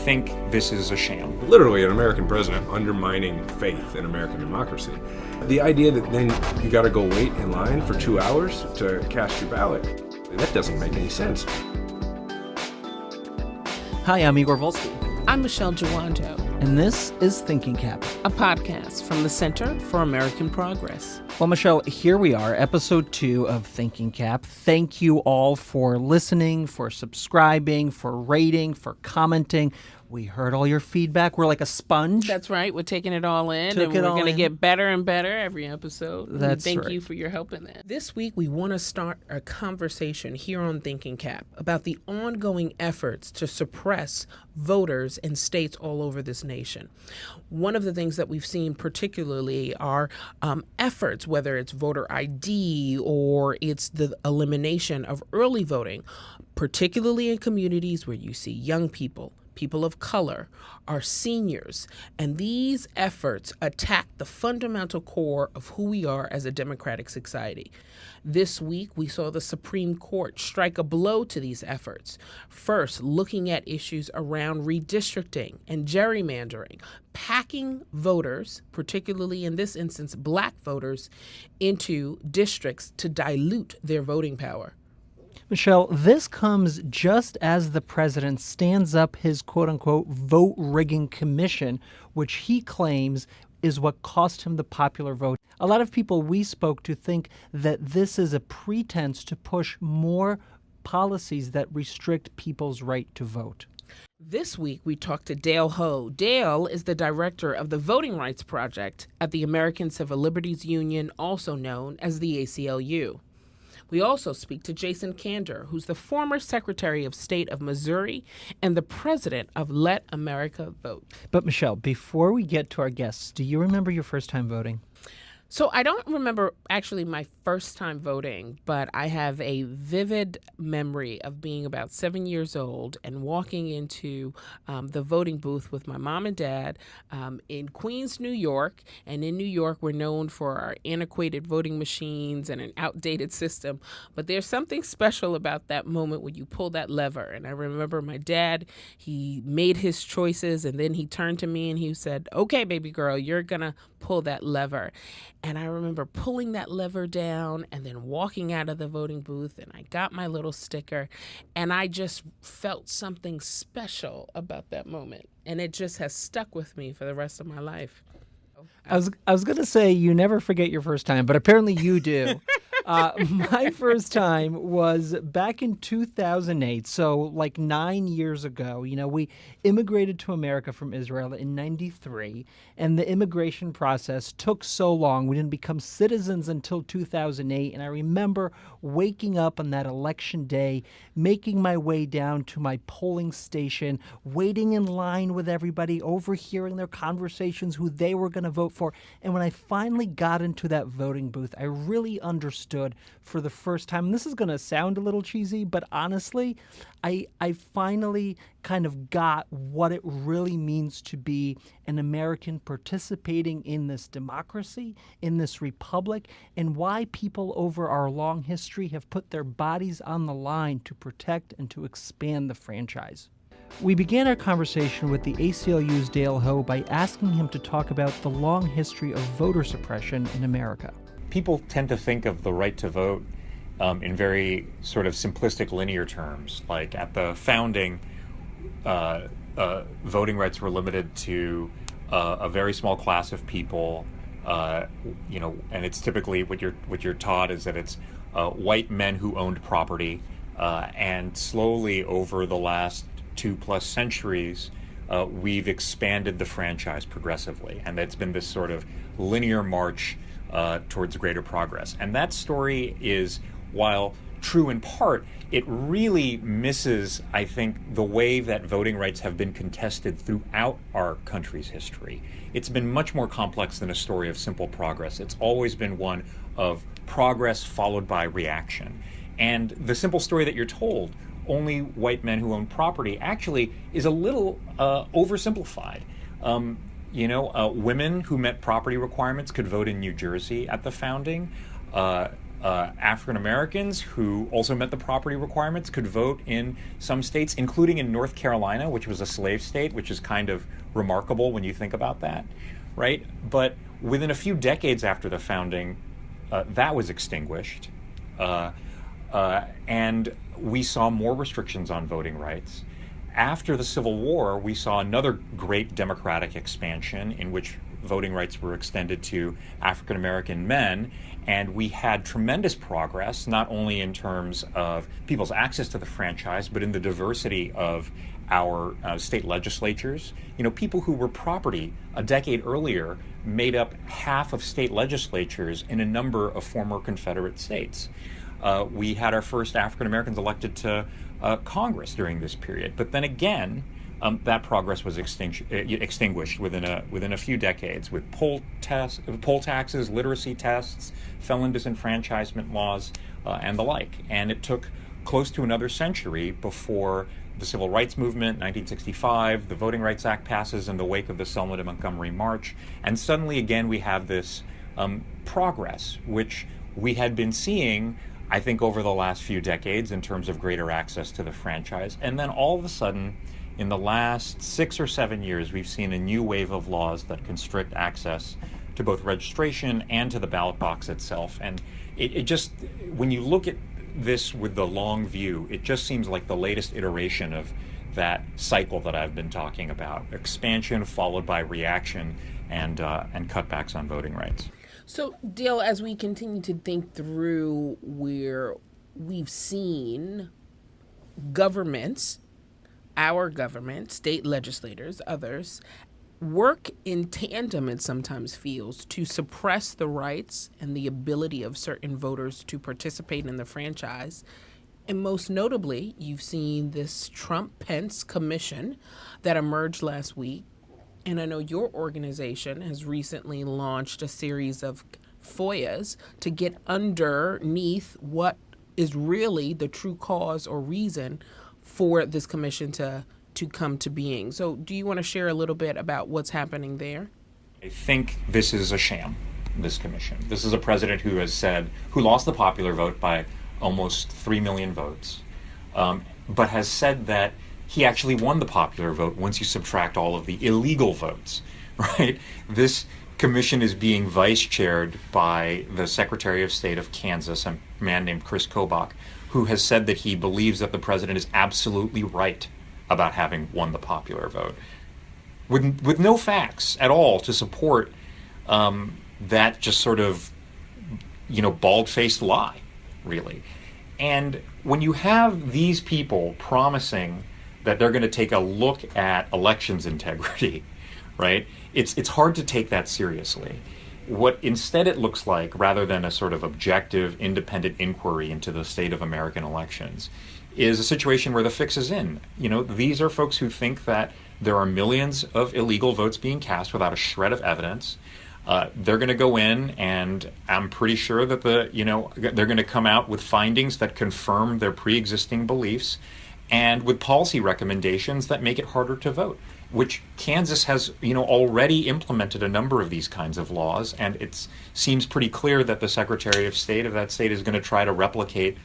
think this is a sham. Literally an American president undermining faith in American democracy. The idea that then you got to go wait in line for 2 hours to cast your ballot, that doesn't make any sense. Hi, I'm Igor Volsky. I'm Michelle Jawando. And this is Thinking Cap, a podcast from the Center for American Progress. Well, Michelle, here we are, episode 2 of Thinking Cap. Thank you all for listening, for subscribing, for rating, for commenting. We heard all your feedback. We're like a sponge. That's right. We're taking it all in, and we're going to get better and better every episode. That's Thank right. you for your help in that. This week, we want to start a conversation here on Thinking Cap about the ongoing efforts to suppress voters in states all over this nation. One of the things that we've seen particularly are efforts, whether it's voter ID or it's the elimination of early voting, particularly in communities where you see young people of color, our seniors, and these efforts attack the fundamental core of who we are as a democratic society. This week, we saw the Supreme Court strike a blow to these efforts. First, looking at issues around redistricting and gerrymandering, packing voters, particularly in this instance, black voters, into districts to dilute their voting power. Michelle, this comes just as the president stands up his quote-unquote vote rigging commission, which he claims is what cost him the popular vote. A lot of people we spoke to think that this is a pretense to push more policies that restrict people's right to vote. This week, we talked to Dale Ho. Dale is the director of the Voting Rights Project at the American Civil Liberties Union, also known as the ACLU. We also speak to Jason Kander, who's the former Secretary of State of Missouri and the president of Let America Vote. But Michelle, before we get to our guests, do you remember your first time voting? So I don't remember actually my first time voting, but I have a vivid memory of being about 7 years old and walking into the voting booth with my mom and dad in Queens, New York. And in New York, we're known for our antiquated voting machines and an outdated system. But there's something special about that moment when you pull that lever. And I remember my dad, he made his choices, and then he turned to me and he said, "Okay, baby girl, you're going to pull that lever." And I remember pulling that lever down and then walking out of the voting booth, and I got my little sticker, and I just felt something special about that moment. And it just has stuck with me for the rest of my life. I was going to say you never forget your first time, but apparently you do. My first time was back in 2008, so like 9 years ago. You know, we immigrated to America from Israel in 93, and the immigration process took so long. We didn't become citizens until 2008, and I remember waking up on that election day, making my way down to my polling station, waiting in line with everybody, overhearing their conversations, who they were going to vote for. And when I finally got into that voting booth, I really understood for the first time, and this is going to sound a little cheesy, but honestly, I finally kind of got what it really means to be an American participating in this democracy, in this republic, and why people over our long history have put their bodies on the line to protect and to expand the franchise. We began our conversation with the ACLU's Dale Ho by asking him to talk about the long history of voter suppression in America. People tend to think of the right to vote in very sort of simplistic linear terms. Like at the founding, voting rights were limited to a very small class of people, and it's typically what you're taught is that it's white men who owned property, and slowly over the last 2+ centuries, we've expanded the franchise progressively, and it's been this sort of linear march towards greater progress. And that story is, while true in part, it really misses, I think, the way that voting rights have been contested throughout our country's history. It's been much more complex than a story of simple progress. It's always been one of progress followed by reaction. And the simple story that you're told, only white men who own property, actually is a little oversimplified. Women who met property requirements could vote in New Jersey at the founding. African Americans who also met the property requirements could vote in some states, including in North Carolina, which was a slave state, which is kind of remarkable when you think about that, right? But within a few decades after the founding, that was extinguished. And we saw more restrictions on voting rights. After the Civil War, we saw another great democratic expansion in which voting rights were extended to African American men, and we had tremendous progress, not only in terms of people's access to the franchise, but in the diversity of our state legislatures. You know, people who were property a decade earlier made up half of state legislatures in a number of former Confederate states. We had our first African Americans elected to Congress during this period. But then again, that progress was extinguished within a few decades with poll taxes, literacy tests, felon disenfranchisement laws, and the like. And it took close to another century before the Civil Rights Movement, 1965, the Voting Rights Act passes in the wake of the Selma to Montgomery March, and suddenly again we have this progress, which we had been seeing, I think, over the last few decades in terms of greater access to the franchise. And then all of a sudden, in the last 6 or 7 years, we've seen a new wave of laws that constrict access to both registration and to the ballot box itself. And it just, when you look at this with the long view, it just seems like the latest iteration of that cycle that I've been talking about: expansion followed by reaction and cutbacks on voting rights. So, Dale, as we continue to think through where we've seen governments, our government, state legislators, others, work in tandem, it sometimes feels, to suppress the rights and the ability of certain voters to participate in the franchise. And most notably, you've seen this Trump-Pence commission that emerged last week. And I know your organization has recently launched a series of FOIAs to get underneath what is really the true cause or reason for this commission to come to being. So do you want to share a little bit about what's happening there? I think this is a sham, this commission. This is a president who lost the popular vote by almost 3 million votes, but has said that he actually won the popular vote once you subtract all of the illegal votes, right? This commission is being vice-chaired by the Secretary of State of Kansas, a man named Chris Kobach, who has said that he believes that the president is absolutely right about having won the popular vote, with no facts at all to support that just sort of, bald-faced lie, really. And when you have these people promising that they're going to take a look at elections integrity, right, it's hard to take that seriously. What instead it looks like, rather than a sort of objective, independent inquiry into the state of American elections, is a situation where the fix is in. These are folks who think that there are millions of illegal votes being cast without a shred of evidence. They're going to go in, and I'm pretty sure that they're going to come out with findings that confirm their pre-existing beliefs, and with policy recommendations that make it harder to vote, which Kansas has, already implemented a number of these kinds of laws, and it seems pretty clear that the Secretary of State of that state is going to try to replicate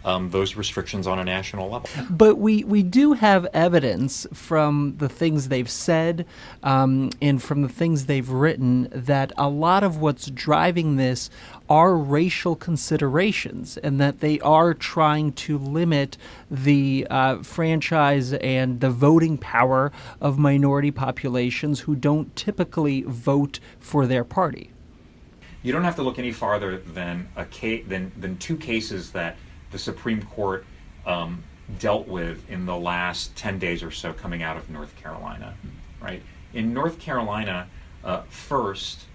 those restrictions on a national level. But we do have evidence from the things they've said and from the things they've written that a lot of what's driving this are racial considerations, and that they are trying to limit the franchise and the voting power of minority populations who don't typically vote for their party. You don't have to look any farther than than 2 cases that the Supreme Court dealt with in the last 10 days or so coming out of North Carolina, right? In North Carolina, first,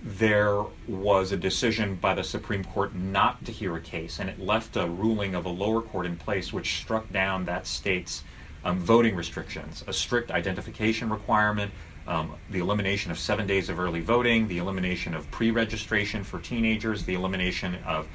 there was a decision by the Supreme Court not to hear a case, and it left a ruling of a lower court in place which struck down that state's voting restrictions, a strict identification requirement, the elimination of 7 days of early voting, the elimination of pre-registration for teenagers, the elimination of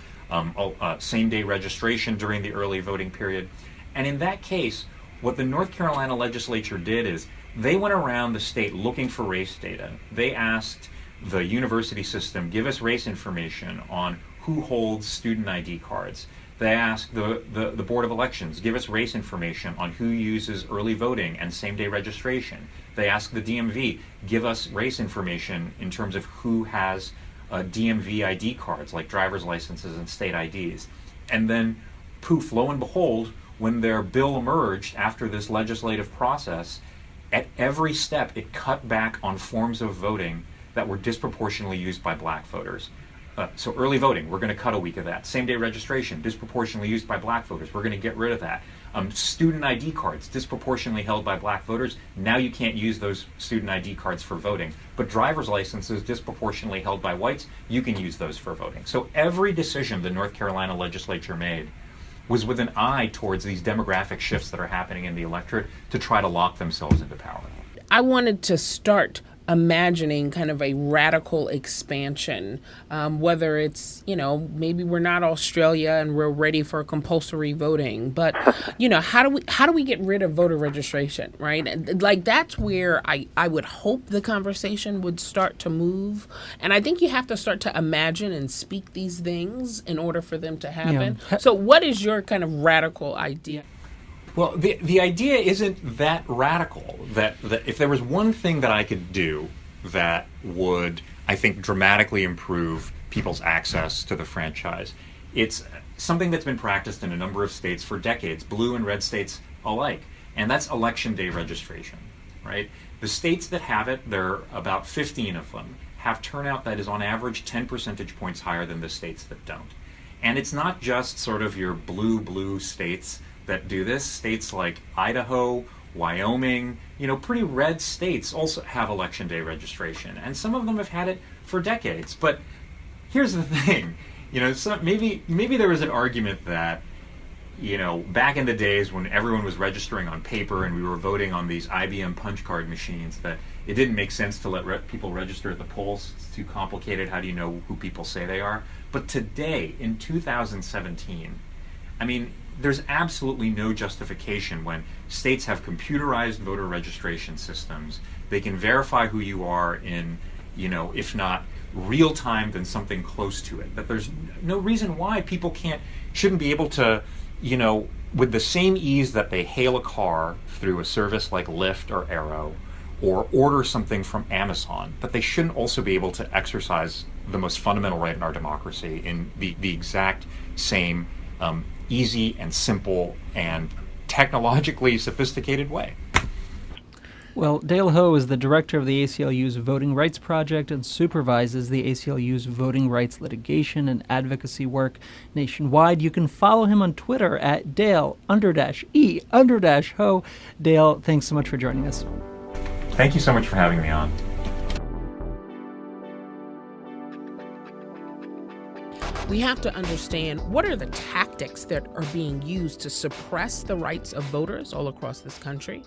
same-day registration during the early voting period. And in that case, what the North Carolina legislature did is they went around the state looking for race data. They asked the university system, give us race information on who holds student ID cards. They ask the Board of Elections, give us race information on who uses early voting and same-day registration. They ask the DMV, give us race information in terms of who has DMV ID cards, like driver's licenses and state IDs. And then, poof, lo and behold, when their bill emerged after this legislative process, at every step it cut back on forms of voting that were disproportionately used by black voters. So early voting, we're going to cut a week of that. Same-day registration, disproportionately used by black voters. We're going to get rid of that. Student ID cards, disproportionately held by black voters. Now you can't use those student ID cards for voting. But driver's licenses, disproportionately held by whites, you can use those for voting. So every decision the North Carolina legislature made was with an eye towards these demographic shifts that are happening in the electorate to try to lock themselves into power. I wanted to start imagining kind of a radical expansion, whether it's, maybe we're not Australia and we're ready for compulsory voting, but, how do we get rid of voter registration, right? Like, that's where I would hope the conversation would start to move. And I think you have to start to imagine and speak these things in order for them to happen. Yeah. So what is your kind of radical idea? Well, the idea isn't that radical. That if there was one thing that I could do that would, I think, dramatically improve people's access to the franchise, it's something that's been practiced in a number of states for decades, blue and red states alike, and that's election day registration, right? The states that have it, there are about 15 of them, have turnout that is on average 10 percentage points higher than the states that don't. And it's not just sort of your blue states that do this. States like Idaho, Wyoming, pretty red states also have election day registration, and some of them have had it for decades. But here's the thing, maybe there was an argument that, back in the days when everyone was registering on paper and we were voting on these IBM punch card machines, that it didn't make sense to let people register at the polls. It's too complicated. How do you know who people say they are? But today, in 2017, there's absolutely no justification when states have computerized voter registration systems. They can verify who you are in, if not real time, then something close to it. That there's no reason why people shouldn't be able to, with the same ease that they hail a car through a service like Lyft or Arrow, or order something from Amazon, that they shouldn't also be able to exercise the most fundamental right in our democracy in the exact same easy and simple and technologically sophisticated way. Well, Dale Ho is the director of the ACLU's Voting Rights Project and supervises the ACLU's voting rights litigation and advocacy work nationwide. You can follow him on Twitter at Dale_E_Ho. Dale, thanks so much for joining us. Thank you so much for having me on. We have to understand what are the tactics that are being used to suppress the rights of voters all across this country.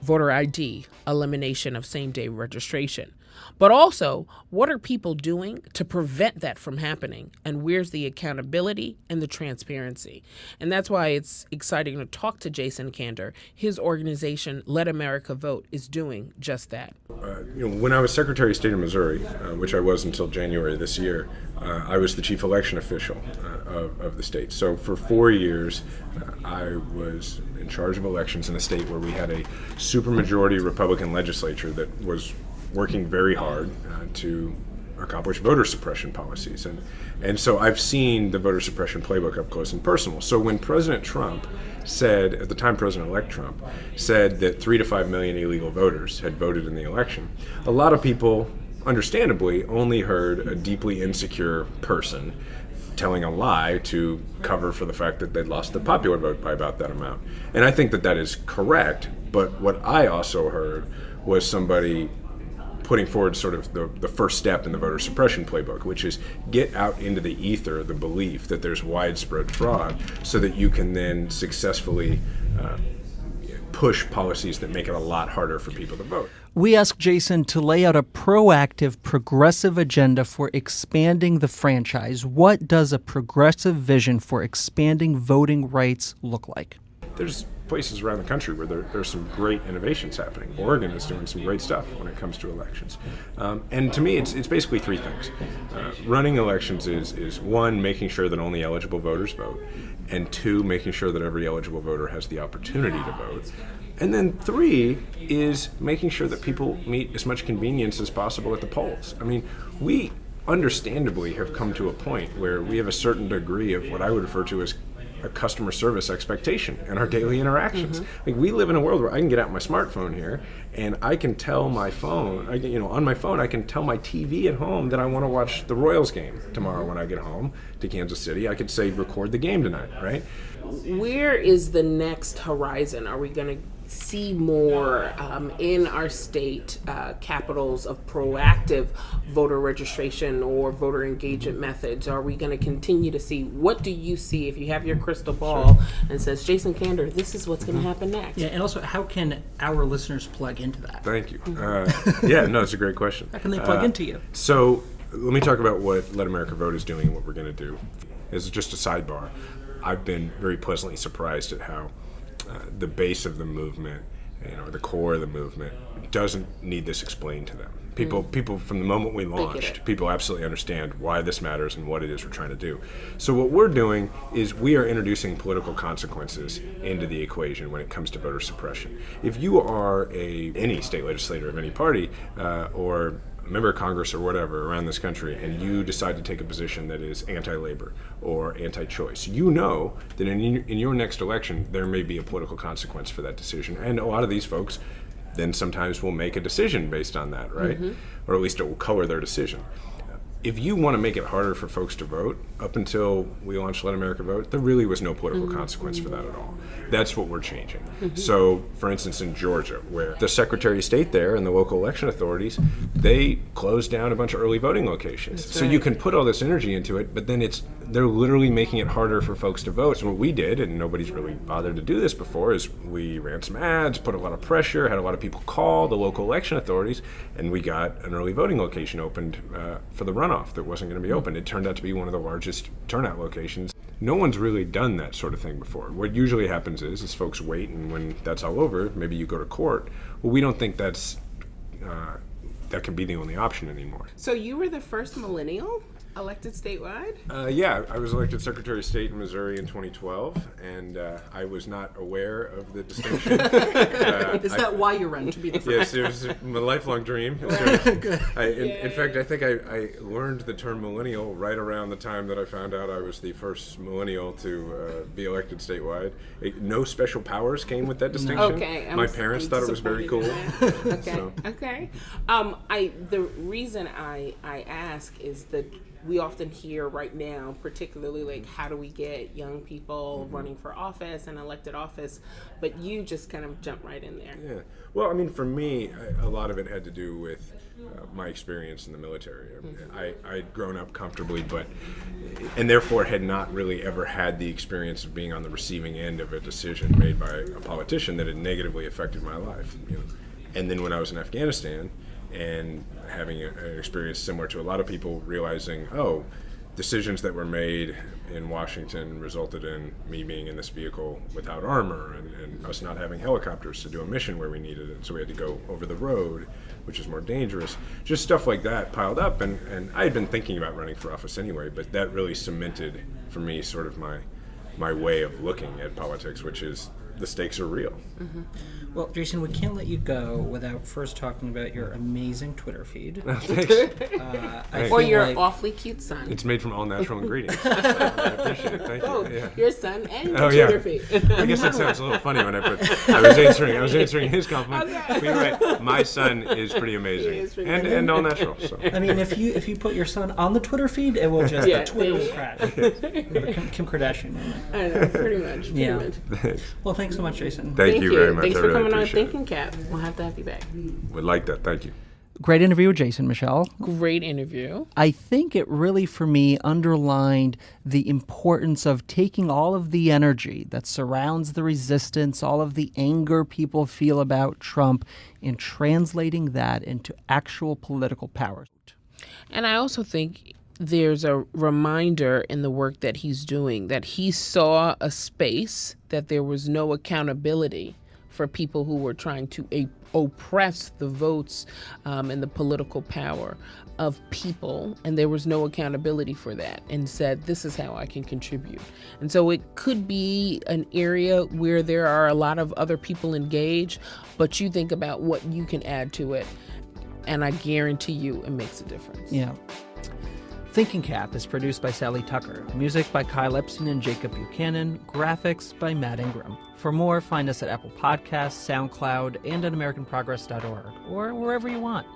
Voter ID, elimination of same-day registration. But also, what are people doing to prevent that from happening? And where's the accountability and the transparency? And that's why it's exciting to talk to Jason Kander. His organization, Let America Vote, is doing just that. When I was Secretary of State of Missouri, which I was until January this year, I was the chief election official of the state. So for 4 years, I was in charge of elections in a state where we had a supermajority Republican legislature that was working very hard to accomplish voter suppression policies. And so I've seen the voter suppression playbook up close and personal. So when President Trump said, at the time President-elect Trump, said that 3 to 5 million illegal voters had voted in the election, a lot of people, understandably, only heard a deeply insecure person telling a lie to cover for the fact that they'd lost the popular vote by about that amount. And I think that that is correct, but what I also heard was somebody putting forward sort of the first step in the voter suppression playbook, which is get out into the ether the belief that there's widespread fraud so that you can then successfully push policies that make it a lot harder for people to vote. We asked Jason to lay out a proactive, progressive agenda for expanding the franchise. What does a progressive vision for expanding voting rights look like? There's places around the country where there's some great innovations happening. Oregon is doing some great stuff when it comes to elections. And to me, it's basically three things. Running elections is one, making sure that only eligible voters vote, and two, making sure that every eligible voter has the opportunity to vote. And then three is making sure that people meet as much convenience as possible at the polls. I mean, we understandably have come to a point where we have a certain degree of what I would refer to as a customer service expectation in our daily interactions. Like, we live in a world where I can get out my smartphone here and I can tell my phone, on my phone, I can tell my TV at home that I want to watch the Royals game tomorrow when I get home to Kansas City. I could say, record the game tonight, right? Where is the next horizon? Are we going to see more in our state capitals of proactive voter registration or voter engagement methods? Are we going to continue to see, what do you see if you have your crystal ball and says, Jason Kander, this is what's going to happen next? Yeah, and also, how can our listeners plug into that? Thank you. It's a great question. How can they plug into you? So let me talk about what Let America Vote is doing and what we're going to do. As just a sidebar, I've been very pleasantly surprised at how the base of the movement, the core of the movement, doesn't need this explained to them. People from the moment we launched, people absolutely understand why this matters and what it is we're trying to do. So what we're doing is we are introducing political consequences into the equation when it comes to voter suppression. If you are any state legislator of any party or a member of Congress or whatever around this country, and you decide to take a position that is anti-labor or anti-choice, you know that in your next election there may be a political consequence for that decision, and a lot of these folks then sometimes will make a decision based on that, right? Or at least it will color their decision. If you want to make it harder for folks to vote, up until we launched Let America Vote, there really was no political consequence for that at all. That's what we're changing. So, for instance, in Georgia, where the Secretary of State there and the local election authorities, they closed down a bunch of early voting locations. So you can put all this energy into it, but then they're literally making it harder for folks to vote. So what we did, and nobody's really bothered to do this before, is we ran some ads, put a lot of pressure, had a lot of people call the local election authorities, and we got an early voting location opened for the runoff that wasn't going to be open. It turned out to be one of the largest turnout locations. No one's really done that sort of thing before. What usually happens is folks wait, and when that's all over, maybe you go to court. Well, we don't think that can be the only option anymore. So you were the first millennial elected statewide? I was elected Secretary of State in Missouri in 2012, and I was not aware of the distinction. Is that why you ran to be the first? Yes, it was my lifelong dream. In fact, I think I learned the term millennial right around the time that I found out I was the first millennial to be elected statewide. No special powers came with that distinction. Okay, my parents thought it was very cool. Okay. The reason I ask is that we often hear right now, particularly like, how do we get young people running for office and elected office? But you just kind of jump right in there. Yeah. Well, I mean, for me, a lot of it had to do with my experience in the military. I'd grown up comfortably, and therefore had not really ever had the experience of being on the receiving end of a decision made by a politician that had negatively affected my life. And then when I was in Afghanistan, and having an experience similar to a lot of people, realizing, decisions that were made in Washington resulted in me being in this vehicle without armor and us not having helicopters to do a mission where we needed it. So we had to go over the road, which is more dangerous. Just stuff like that piled up. And I had been thinking about running for office anyway, but that really cemented for me sort of my way of looking at politics, which is the stakes are real. Well, Jason, we can't let you go without first talking about your amazing Twitter feed. Thanks. Or your awfully cute son. It's made from all natural ingredients. I appreciate it. Thank you. Yeah. Your son and your Twitter feed. I guess that sounds a little funny when I was answering his compliment. Okay. But you're right. My son is pretty amazing. And all natural. So. I mean, if you put your son on the Twitter feed, it will just Twitter will crash. Kim Kardashian. I know, pretty much. Much. Well, thanks so much, Jason. Thank you very much. Thanks for coming on Thinking Thinking Cap. We'll have to have you back. Would like that. Thank you. Great interview with Jason, Michelle. Great interview. I think it really, for me, underlined the importance of taking all of the energy that surrounds the resistance, all of the anger people feel about Trump, and translating that into actual political power. And I also think there's a reminder in the work that he's doing that he saw a space that there was no accountability for people who were trying to oppress the votes and the political power of people, and there was no accountability for that, and said, this is how I can contribute. And so it could be an area where there are a lot of other people engaged, but you think about what you can add to it, and I guarantee you it makes a difference. Yeah. Thinking Cap is produced by Sally Tucker. Music by Kyle Epstein and Jacob Buchanan. Graphics by Matt Ingram. For more, find us at Apple Podcasts, SoundCloud, and at AmericanProgress.org, or wherever you want.